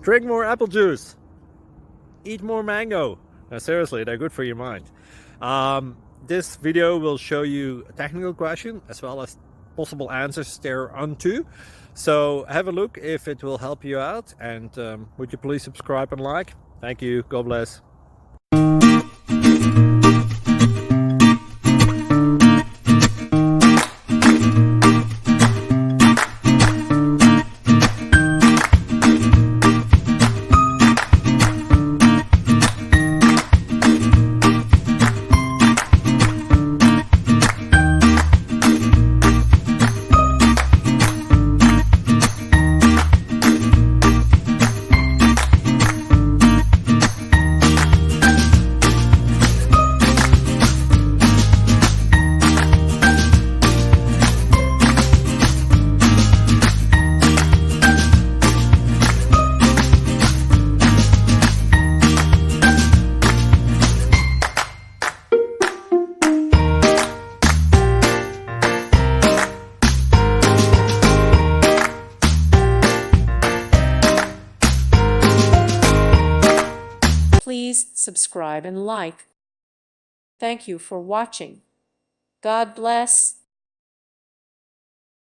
Drink more apple juice. Eat more mango. Now, seriously, they're good for your mind. This video will show you a technical question as well as possible answers thereunto. So have a look if it will help you out, and would you please subscribe and like? Thank you. God bless. Please subscribe and like. Thank you for watching. God bless.